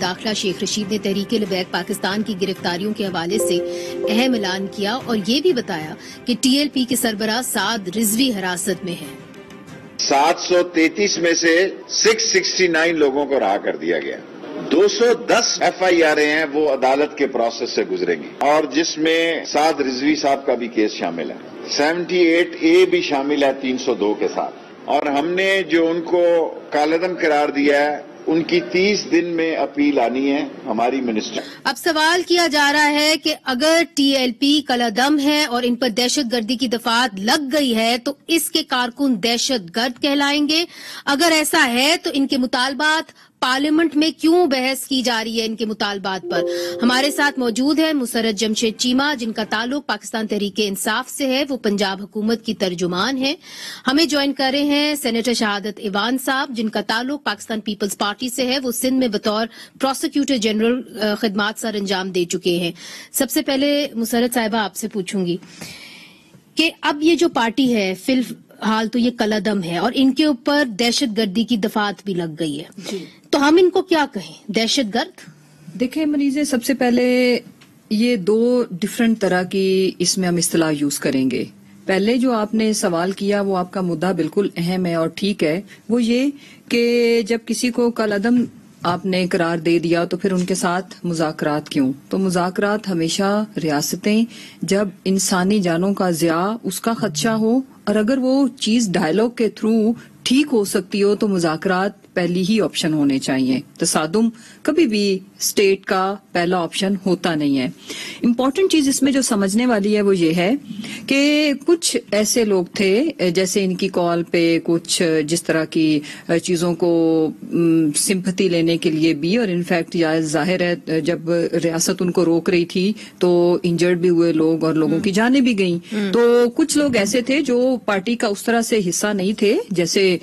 داخلہ شیخ رشید نے تحریک لبیک پاکستان کی گرفتاریوں کے حوالے سے اہم اعلان کیا اور یہ بھی بتایا کہ ٹی ایل پی کے سربراہ سعد رضوی حراست میں ہیں۔ 733 میں سے 669 لوگوں کو رہا کر دیا گیا۔ 210 ایف آئی آریں ہیں وہ عدالت کے پروسیس سے گزریں گی اور جس میں سعد رضوی صاحب کا بھی کیس شامل ہے، 78A بھی شامل ہے 302 کے ساتھ، اور ہم نے جو ان کو کالعدم قرار دیا ہے ان کی 30 دن میں اپیل آنی ہے ہماری منسٹر۔ اب سوال کیا جا رہا ہے کہ اگر ٹی ایل پی کالعدم ہے اور ان پر دہشت گردی کی دفعات لگ گئی ہے تو اس کے کارکن دہشت گرد کہلائیں گے؟ اگر ایسا ہے تو ان کے مطالبات پارلیمنٹ میں کیوں بحث کی جا رہی ہے ان کے مطالبات پر؟ ہمارے ساتھ موجود ہے مسرت جمشید چیمہ، جن کا تعلق پاکستان تحریک انصاف سے ہے، وہ پنجاب حکومت کی ترجمان ہیں۔ ہمیں جوائن کر رہے ہیں سینیٹر شہادت ایوان صاحب، جن کا تعلق پاکستان پیپلز پارٹی سے ہے، وہ سندھ میں بطور پروسیکیوٹر جنرل خدمات سر انجام دے چکے ہیں۔ سب سے پہلے مسرت صاحبہ آپ سے پوچھوں گی کہ اب یہ جو پارٹی ہے فی الحال تو یہ کالعدم ہے اور ان کے اوپر دہشت گردی کی دفعات بھی لگ گئی ہے، تو ہم ان کو کیا کہیں؟ دہشت گرد؟ دیکھیں مریضے، سب سے پہلے یہ دو ڈیفرنٹ طرح کی اس میں ہم اصطلاح یوز کریں گے۔ پہلے جو آپ نے سوال کیا وہ آپ کا مدعا بالکل اہم ہے اور ٹھیک ہے، وہ یہ کہ جب کسی کو کالعدم آپ نے قرار دے دیا تو پھر ان کے ساتھ مذاکرات کیوں؟ تو مذاکرات ہمیشہ ریاستیں جب انسانی جانوں کا ضیاع اس کا خدشہ ہو اور اگر وہ چیز ڈائیلاگ کے تھرو ٹھیک ہو سکتی ہو تو مذاکرات پہلی ہی آپشن ہونے چاہیے۔ تصادم کبھی بھی اسٹیٹ کا پہلا آپشن ہوتا نہیں ہے۔ امپورٹنٹ چیز اس میں جو سمجھنے والی ہے وہ یہ ہے کہ کچھ ایسے لوگ تھے جیسے ان کی کال پہ کچھ جس طرح کی چیزوں کو سمپتھی لینے کے لیے بھی، اور انفیکٹ ظاہر ہے جب ریاست ان کو روک رہی تھی تو انجرڈ بھی ہوئے لوگ اور لوگوں کی جانیں بھی گئیں، تو کچھ لوگ ایسے تھے جو پارٹی کا اس طرح سے حصہ نہیں تھے، جیسے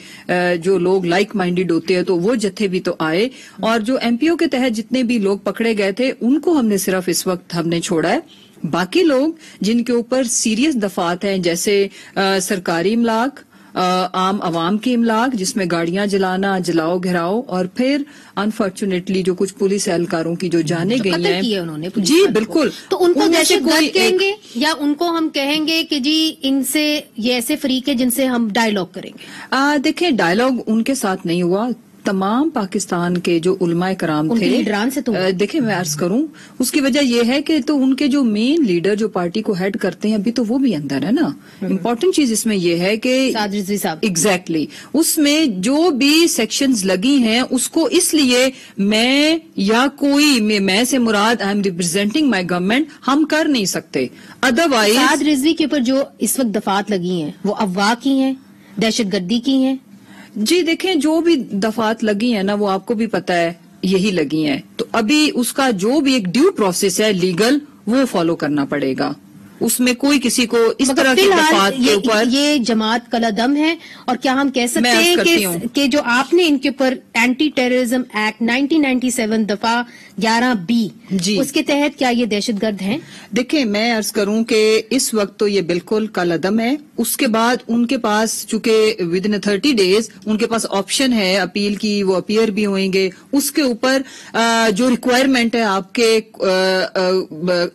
جو لوگ لائک مائنڈیڈ ہوتے ہیں تو وہ جتھے بھی تو آئے، اور جو ایم پی او کے تحت جتنے بھی لوگ پکڑے گئے تھے ان کو ہم نے صرف اس وقت ہم نے چھوڑا ہے۔ باقی لوگ جن کے اوپر سیریس دفعات ہیں جیسے سرکاری املاک، عام عوام کی املاک جس میں گاڑیاں جلانا، جلاؤ گھراؤ، اور پھر انفارچونیٹلی جو کچھ پولیس اہلکاروں کی جو جانیں گئی ہیں انہوں نے جی بالکل، تو ان کو دہشت گرد کہیں گے یا ان کو ہم کہیں گے کہ جی ان سے یہ ایسے فریق ہے جن سے ہم ڈائیلاگ کریں گے؟ دیکھیں ڈائیلاگ ان کے ساتھ نہیں ہوا، تمام پاکستان کے جو علماء کرام تھے، دیکھیں میں عرض کروں اس کی وجہ یہ ہے کہ تو ان کے جو مین لیڈر جو پارٹی کو ہیڈ کرتے ہیں ابھی تو وہ بھی اندر ہے نا۔ امپورٹنٹ چیز اس میں یہ ہے کہ ایگزیکٹلی اس میں جو بھی سیکشنز لگی ہیں اس کو اس لیے میں یا کوئی میں سے مراد I am representing my government ہم کر نہیں سکتے، ادروائز سعد رضوی کے اوپر جو اس وقت دفعات لگی ہیں وہ افواہ کی ہیں، دہشت گردی کی ہیں؟ جی دیکھیں جو بھی دفعات لگی ہیں نا وہ آپ کو بھی پتا ہے یہی لگی ہیں، تو ابھی اس کا جو بھی ایک ڈیو پروسیس ہے لیگل وہ فالو کرنا پڑے گا، اس میں کوئی کسی کو اس طرح کی دفعات کے اوپر یہ جماعت کالعدم ہے، اور کیا ہم کہہ سکتے ہیں کہ جو آپ نے ان کے اوپر اینٹی ٹیررزم ایکٹ 1997 دفعہ 11B جی اس کے تحت کیا یہ دہشت گرد ہیں؟ دیکھیں میں عرض کروں کہ اس وقت تو یہ بالکل کالعدم ہے، اس کے بعد ان کے پاس چونکہ ودن 30 days ان کے پاس آپشن ہے اپیل کی، وہ اپیئر بھی ہوئیں گے، اس کے اوپر جو ریکوائرمنٹ ہے آپ کے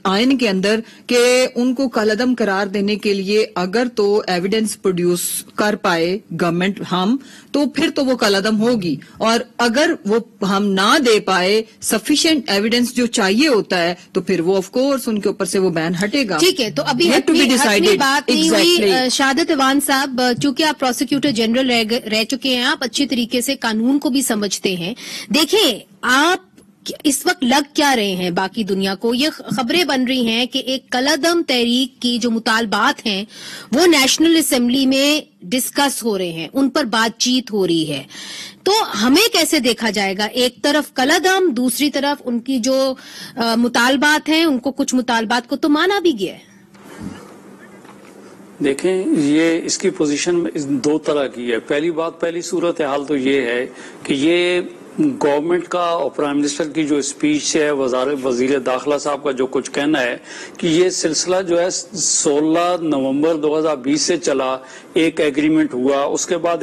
آئین کے اندر کہ ان کو کالعدم قرار دینے کے لیے اگر تو ایویڈنس پروڈیوس کر پائے گورنمنٹ ہم تو پھر تو وہ کالعدم ہوگی، اور اگر وہ ہم نہ دے پائے سفیشینٹ ایویڈنس جو چاہیے ہوتا ہے تو پھر وہ آف کورس ان کے اوپر سے وہ بین ہٹے گا۔ ٹھیک ہے، تو ابھی اپنی بات نہیں ہوئی شہادت ایوان صاحب، چونکہ آپ پروسیکیوٹر جنرل رہ چکے ہیں، آپ اچھی طریقے سے قانون کو بھی سمجھتے ہیں، دیکھیں آپ اس وقت لگ کیا رہے ہیں باقی دنیا کو؟ یہ خبریں بن رہی ہیں کہ ایک کالعدم تحریک کی جو مطالبات ہیں وہ نیشنل اسمبلی میں ڈسکس ہو رہے ہیں، ان پر بات چیت ہو رہی ہے، تو ہمیں کیسے دیکھا جائے گا؟ ایک طرف کالعدم، دوسری طرف ان کی جو مطالبات ہیں ان کو کچھ مطالبات کو تو مانا بھی گیا ہے۔ دیکھیں یہ اس کی پوزیشن دو طرح کی ہے۔ پہلی بات، پہلی صورتحال تو یہ ہے کہ یہ گورنمنٹ کا اور پرائم منسٹر کی جو اسپیچ ہے، وزیر داخلہ صاحب کا جو کچھ کہنا ہے کہ یہ سلسلہ جو ہے 16 نومبر 2020 سے چلا، ایک ایگریمنٹ ہوا، اس کے بعد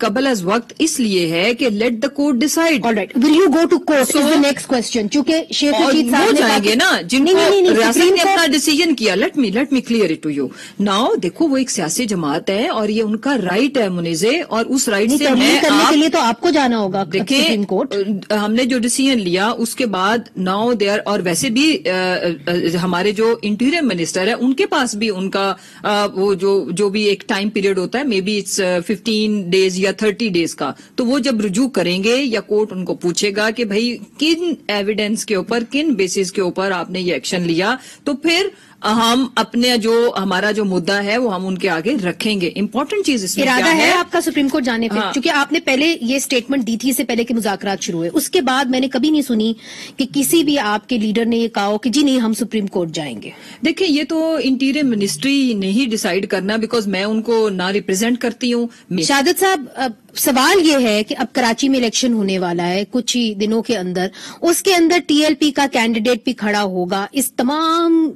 قبل از وقت اس لیے ہے کہ let the court decide. Alright, will you go to court is the next question. چونکہ شیخ رشید صاحب نے جائیں گے نا جن کو ریاست نے اپنا ڈیسیجن کیا. Let me clear it to you now. دیکھو وہ ایک سیاسی جماعت ہے اور یہ ان کا رائٹ ہے منیزے, اور اس رائٹ سے کرنے کے لیے تو آپ کو جانا ہوگا سپریم کورٹ. ہم نے جو ڈیسیجن لیا اس کے بعد ناؤ دیر, اور ویسے بھی ہمارے جو انٹیریئر منسٹر ہے ان کے پاس بھی ان کا وہ جو بھی ایک ٹائم پیریڈ ہوتا ہے, مے بی اٹس 15 days یا 30 days کا, تو وہ جب رجوع کریں گے یا کورٹ ان کو پوچھے گا کہ بھائی کن ایویڈنس کے اوپر, کن بیسس کے اوپر آپ نے یہ ایکشن لیا, تو پھر ہم اپنے جو ہمارا جو مدعا ہے وہ ہم ان کے آگے رکھیں گے. امپورٹنٹ چیز اس میں ارادہ ہے آپ کا سپریم کورٹ جانے پہ, کیونکہ آپ نے پہلے یہ سٹیٹمنٹ دی تھی اس سے پہلے کہ مذاکرات شروع ہوئے, اس کے بعد میں نے کبھی نہیں سنی کہ کسی بھی آپ کے لیڈر نے یہ کہا ہو کہ جی نہیں ہم سپریم کورٹ جائیں گے. دیکھیں یہ تو انٹیریئر منسٹری نے ہی ڈیسائیڈ کرنا, بیکاز میں ان کو نہ ریپرزینٹ کرتی ہوں. شہادت صاحب سوال یہ ہے کہ اب کراچی میں الیکشن ہونے والا ہے کچھ ہی دنوں کے اندر, اس کے اندر ٹی ایل پی کا کینڈیڈیٹ بھی کھڑا ہوگا. اس تمام